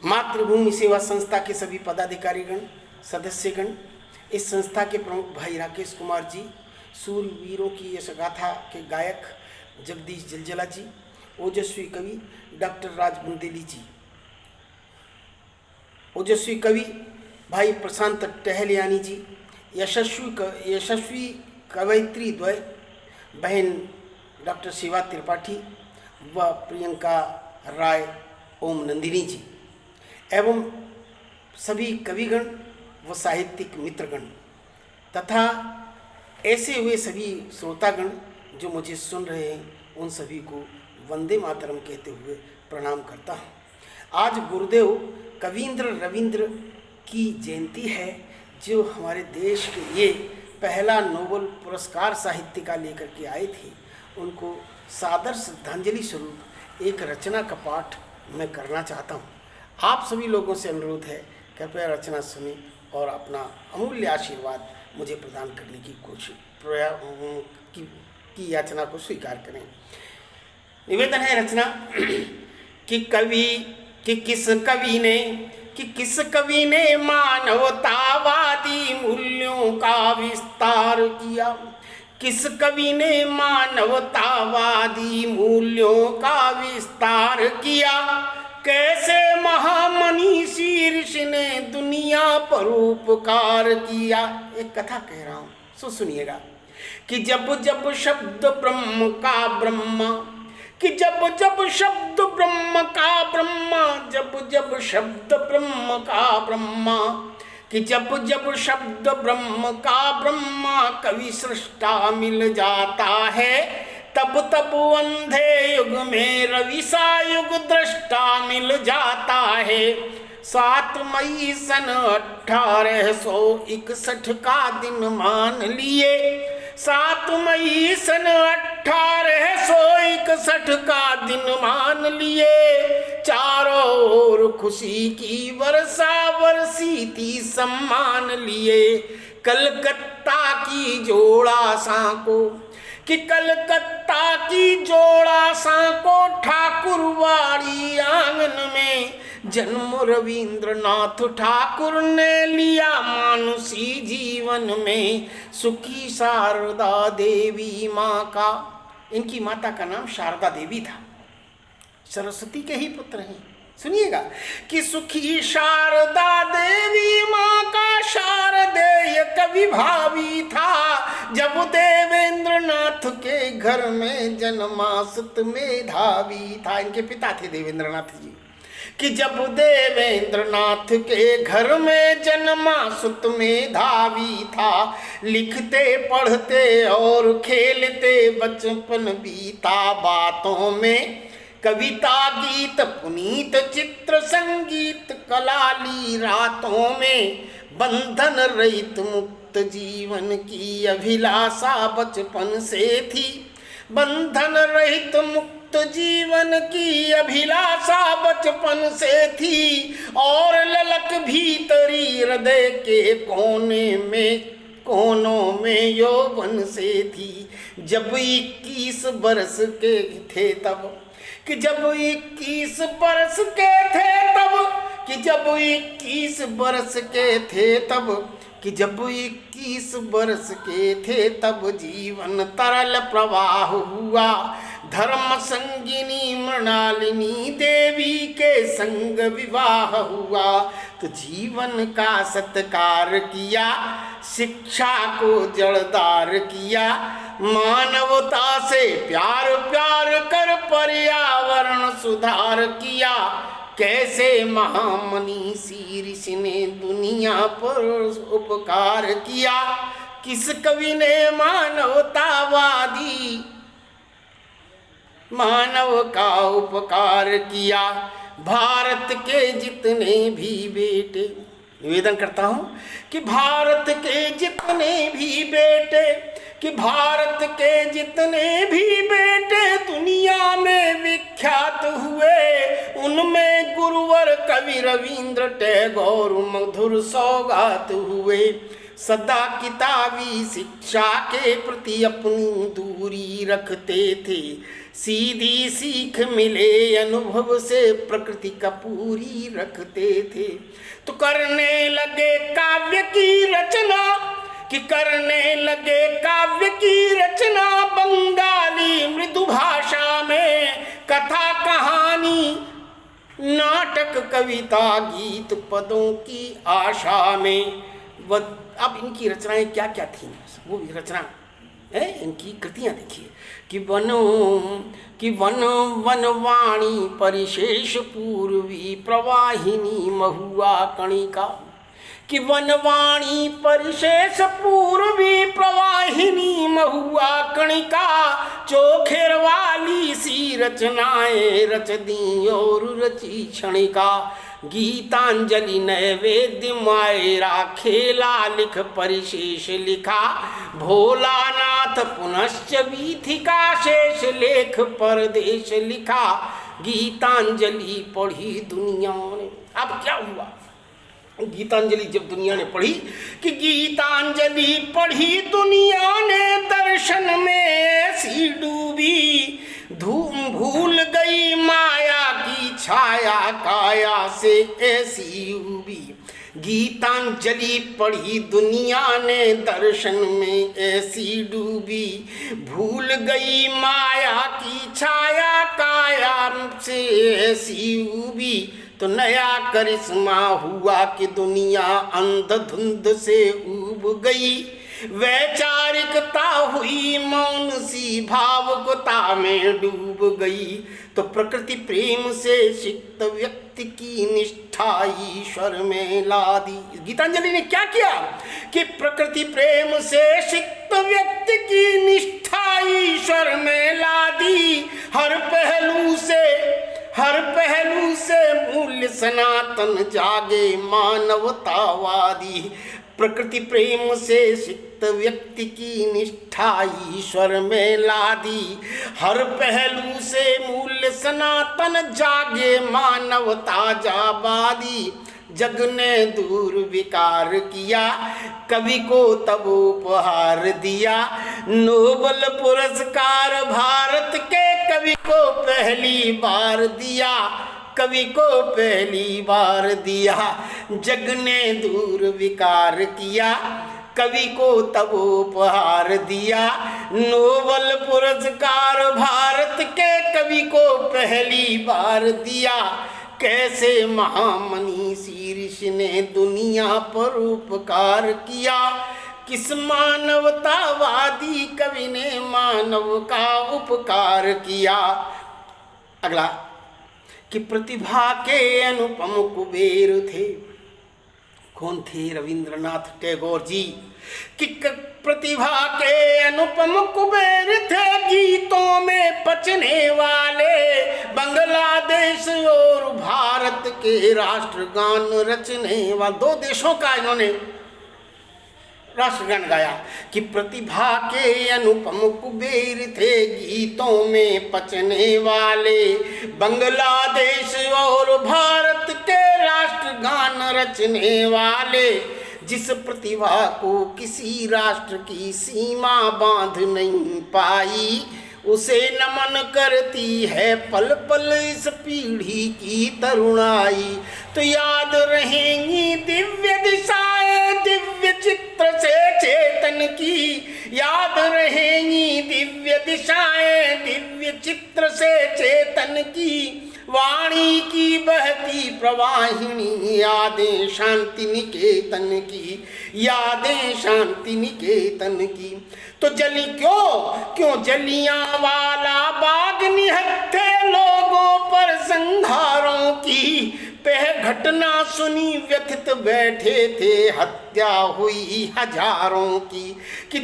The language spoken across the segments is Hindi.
मातृभूमि सेवा संस्था के सभी पदाधिकारीगण, सदस्यगण, इस संस्था के प्रमुख भाई राकेश कुमार जी, सूरवीरों की यशगाथा के गायक जगदीश जलजला जी, ओजस्वी कवि डॉक्टर राज बुंदेली जी, ओजस्वी कवि भाई प्रशांत टहलियानी जी, यशस्वी कवयित्री द्वय बहन डॉक्टर शिवा त्रिपाठी व प्रियंका राय ओम नंदिनी जी, एवं सभी कविगण व साहित्यिक मित्रगण तथा ऐसे हुए सभी श्रोतागण जो मुझे सुन रहे हैं, उन सभी को वंदे मातरम कहते हुए प्रणाम करता हूँ। आज गुरुदेव कवींद्र रविंद्र की जयंती है, जो हमारे देश के लिए पहला नोबेल पुरस्कार साहित्य का लेकर के आए थे। उनको सादर श्रद्धांजलि स्वरूप एक रचना का पाठ मैं करना चाहता हूँ। आप सभी लोगों से अनुरोध है, कृपया रचना सुने और अपना अमूल्य आशीर्वाद मुझे प्रदान करने की कोशिश की याचना को स्वीकार करें। निवेदन है रचना कि किस कवि ने मानवतावादी मूल्यों का विस्तार किया, किस कवि ने मानवतावादी मूल्यों का विस्तार किया, कैसे महामनीषी ऋषि ने दुनिया पर उपकार किया। एक कथा कह रहा हूँ, सुनिएगा। कि जब जब शब्द ब्रह्म का ब्रह्मा, कि जब जब शब्द ब्रह्म का ब्रह्मा, जब जब शब्द ब्रह्म का ब्रह्मा, कि जब जब शब्द ब्रह्म का ब्रह्मा कवि सृष्टा मिल जाता है, तब तब अंधे युग में रवि सा युग दृष्टा मिल जाता है। 7 मई सन 1861 का दिन मान लिए, 7 मई सन 1861 का दिन मान लिए, चारों ओर खुशी की वर्षा बरसी थी सम्मान लिए। कलकत्ता की जोड़ासां को, कि कलकत्ता की जोड़ासां को ठाकुरवाड़ी आंगन में जन्म रविंद्रनाथ ठाकुर ने लिया मानुषी जीवन में। सुखी शारदा देवी माँ का, इनकी माता का नाम शारदा देवी था, सरस्वती के ही पुत्र हैं। सुनिएगा कि सुखी शारदा देवी माँ का शारदेय कवि भावी था, जब देवेंद्रनाथ के घर में जन्मा सुत मेधावी था। इनके पिता थे देवेंद्रनाथ जी। कि जब देवेंद्रनाथ के घर में जन्मा सुत मेधावी था, लिखते पढ़ते और खेलते बचपन बीता बातों में। कविता गीत पुनीत चित्र संगीत कलाली रातों में, बंधन रहित मुक्त जीवन की अभिलाषा बचपन से थी, बंधन रहित मुक्त जीवन की अभिलाषा बचपन से थी। और ललक भीतरी हृदय के कोनों में यौवन से थी। जब 21 बरस के थे तब, कि जब 21 बरस के थे तब, कि जब 21 बरस के थे तब, कि जब 21 बरस के थे तब जीवन तरल प्रवाह हुआ। धर्म संगिनी मृणालिनी देवी के संग विवाह हुआ। तो जीवन का सत्कार किया, शिक्षा को जड़दार किया, मानवता से प्यार प्यार कर पर्यावरण सुधार किया। कैसे महामनीषी ऋषि ने दुनिया पर उपकार किया, किस कवि ने मानव का उपकार किया। भारत के जितने भी बेटे, निवेदन करता हूँ कि भारत के जितने भी बेटे, कि भारत के जितने भी बेटे दुनिया में विख्यात हुए, गुरुवर कवि रविंद्र टैगोर मधुर सौगात हुए। सदा किताबी शिक्षा के प्रति अपनी दूरी रखते थे। सीधी सीख मिले अनुभव से प्रकृति का पूरी रखते थे। तो करने लगे काव्य की रचना, कि करने लगे काव्य की रचना बंगाली मृदु भाषा में। कथा कहानी नाटक कविता गीत पदों की आशा में। अब इनकी रचनाएं क्या क्या थी, वो भी रचना है, इनकी कृतियां देखिए। कि वन वनवाणी परिशेष पूर्वी प्रवाहिनी महुआ कणिका। कि वनवाणी परिशेष पूर्वी प्रवाहिनी महुआ कणिका। चोखेर वाली सी रचनाएं रच दी और रची क्षणिका। गीतांजलि नैवेद्य मायरा खेला लिख परिशेष लिखा। भोलानाथ पुनश्च वीथिका शेष लेख परदेश लिखा। गीतांजलि पढ़ी दुनिया ने। अब क्या हुआ, गीतांजलि जब दुनिया ने पढ़ी, कि गीतांजलि पढ़ी दुनिया ने दर्शन में ऐसी डूबी। धूम भूल गई माया की छाया काया से ऐसी उबी। गीतांजलि पढ़ी दुनिया ने दर्शन में ऐसी डूबी। भूल गई माया की छाया काया से ऐसी उबी। तो नया करिश्मा हुआ कि दुनिया अंधधुंध से ऊब गई। वैचारिकता हुई मौन सी भावुकता में डूब गई। तो प्रकृति प्रेम से सिक्त व्यक्ति की निष्ठा ईश्वर में ला दी। गीतांजलि ने क्या किया, कि प्रकृति प्रेम से सिक्त व्यक्ति की निष्ठा ईश्वर में ला दी। हर पहलू से मूल्य सनातन जागे मानवतावादी। प्रकृति प्रेम से सिक्त व्यक्ति की निष्ठा ईश्वर में ला दी। हर पहलू से मूल्य सनातन जागे मानवता जाबादी। जग ने दूर विकार किया, कवि को तब उपहार दिया। नोबल पुरस्कार भारत के कवि को पहली बार दिया। कवि को पहली बार दिया। जग ने दूर विकार किया, कवि को तब उपहार दिया। नोबल पुरस्कार भारत के कवि को पहली बार दिया। कैसे महामनीषी ऋषि ने दुनिया पर उपकार किया। किस मानवतावादी कवि ने मानव का उपकार किया। अगला, कि प्रतिभा के अनुपम कुबेर थे। कौन थे? रविंद्रनाथ टैगोर जी। कि प्रतिभा के अनुपम कुबेर थे, गीतों में पचने वाले। बांग्लादेश और भारत के राष्ट्रगान रचने वाले, दो देशों का इन्होंने राष्ट्रगान गाया। कि प्रतिभा के अनुपम कुबेर थे, गीतों में पचने वाले। बांग्लादेश और भारत के राष्ट्रगान रचने वाले। जिस प्रतिभा को किसी राष्ट्र की सीमा बांध नहीं पाई, उसे नमन करती है पल पल इस पीढ़ी की तरुणाई। तो याद रहेंगी दिव्य दिशाएं दिव्य चित्र से चेतन की। याद रहेंगी दिव्य दिशाएं दिव्य चित्र से चेतन की। वाणी की बहती प्रवाहिनी यादें शांति निकेतन की। यादें शांति निकेतन की। तो जली क्यों जलियांवाला बाग निहत्थे लोगों पर संहारों की। घटना सुनी व्यथित बैठे थे, हत्या हुई हजारों की। कि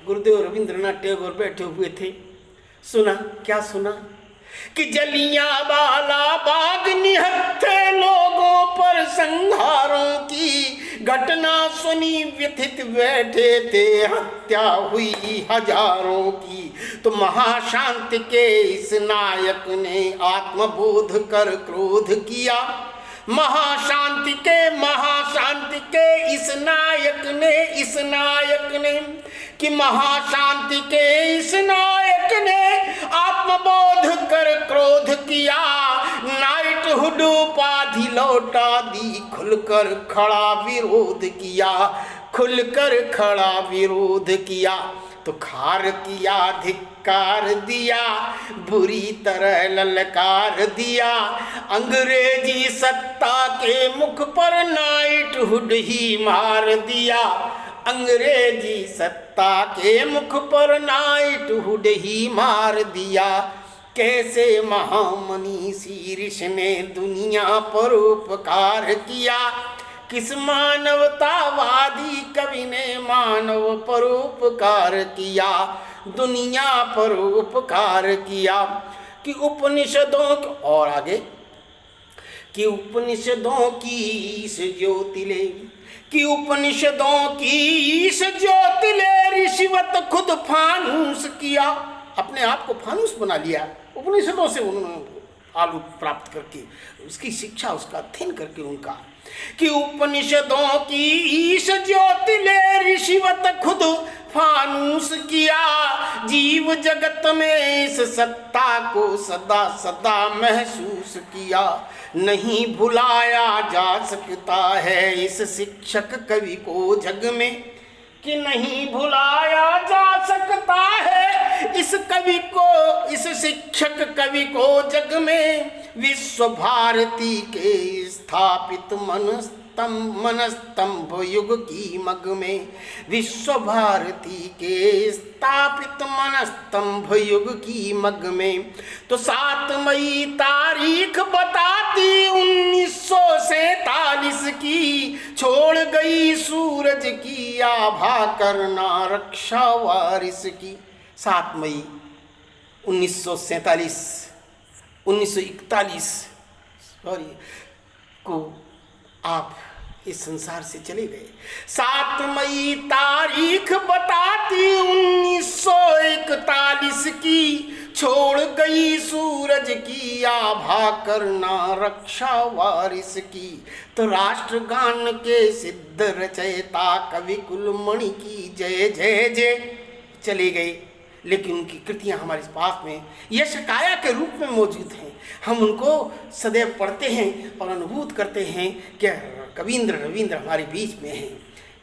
गुरुदेव रविंद्रनाथ टैगोर बैठे हुए थे, सुना क्या सुना, कि जलियांवाला बाग निहत्थे लोगों पर संहारों की। घटना सुनी व्यथित बैठे थे, हत्या हुई हजारों की। तो महाशांति के इस नायक ने आत्मबोध कर क्रोध किया। महाशांति के इस नायक ने कि महाशांति के इस नायक ने आत्मबोध कर क्रोध किया, नाइटहुड उपाधि लौटा दी, खुलकर खड़ा विरोध किया, खुलकर खड़ा विरोध किया। तो खार किया, धिक्कार दिया, बुरी तरह ललकार दिया, अंग्रेजी सत्ता के मुख पर नाइटहुड ही मार दिया, अंग्रेजी सत्ता के मुख पर नाइटहुड ही मार दिया। कैसे महामनीषी ऋषि ने दुनिया पर उपकार किया, किस मानवतावादी कवि ने मानव पर उपकार किया, दुनिया पर उपकार किया। कि उपनिषदों और आगे कि उपनिषदों की इस ज्योतिले, कि उपनिषदों की इस ज्योतिले ऋषिवत खुद फानूस किया, अपने आप को फानूस बना लिया उपनिषदों से उन्होंने आलू प्राप्त करके, उसकी शिक्षा, उसका अध्ययन करके उनका। कि उपनिषदों की ईश ज्योतिले ऋषिवत खुद फानूस किया, जीव जगत में इस सत्ता को सदा सदा महसूस किया, नहीं भुलाया जा सकता है इस शिक्षक कवि को जग में, कि नहीं भुलाया जा सकता है इस कवि को, इस शिक्षक कवि को जग में। विश्व भारती के स्थापित मनस्तंभ युग की मग में, विश्व भारती के स्थापित मनस्तंभ युग की मग में। तो 7 मई तारीख बताती 1947 की, छोड़ गई सूरज की आभा करना रक्षा वारिस की। 7 मई 1941 सॉरी को आप इस संसार से चले गए। 7 मई तारीख बताती 1941 की, छोड़ गई सूरज की आभा करना रक्षा वारिस की। तो राष्ट्रगान के सिद्ध रचयिता कवि कुलमणि की जय जय जय चले गए, लेकिन उनकी कृतियां हमारे पास में यशकाया के रूप में मौजूद हैं। हम उनको सदैव पढ़ते हैं और अनुभूत करते हैं कि कवींद्र रविंद्र हमारे बीच में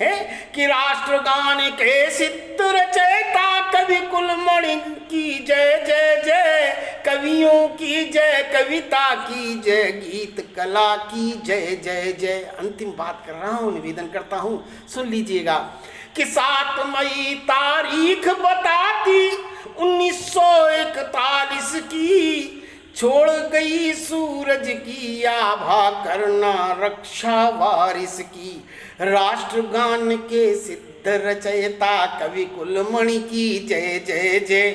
है कि राष्ट्रगान के सिद्ध रचयिता कवि कुलमणि की जय जय जय, कवियों की जय, कविता की जय, गीत कला की जय जय जय। अंतिम बात कर रहा हूँ, निवेदन करता हूँ, सुन लीजिएगा कि 7 मई तारीख बताती 1941 की, छोड़ गई सूरज की आभा करना रक्षा वारिस की। राष्ट्रगान के सिद्ध रचयिता कवि कुलमणि की जय जय जय,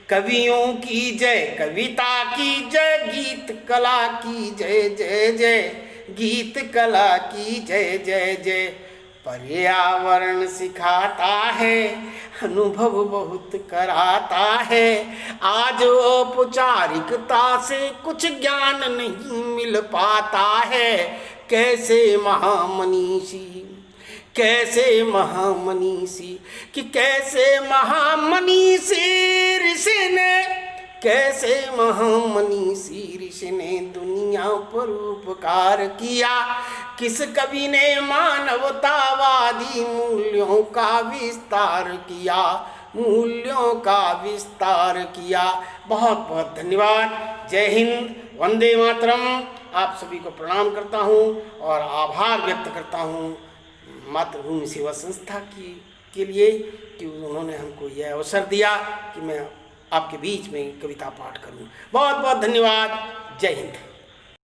कवियों की जय, कविता की जय, गीत कला की जय जय जय, गीत कला की जय जय जय। पर्यावरण सिखाता है, अनुभव बहुत कराता है, आज औपचारिकता से कुछ ज्ञान नहीं मिल पाता है। कैसे महामनीषी, कैसे महामनीषी, कि कैसे महामनीषी ऋषि ने, कैसे महामनीषी ऋषि ने दुनिया पर उपकार किया। किस कवि ने मानवतावादी मूल्यों का विस्तार किया, मूल्यों का विस्तार किया। बहुत बहुत धन्यवाद। जय हिंद, वंदे मातरम। आप सभी को प्रणाम करता हूँ और आभार व्यक्त करता हूँ मातृभूमि सेवा संस्था के लिए कि उन्होंने हमको यह अवसर दिया कि मैं आपके बीच में कविता पाठ करूँ। बहुत बहुत धन्यवाद। जय हिंद।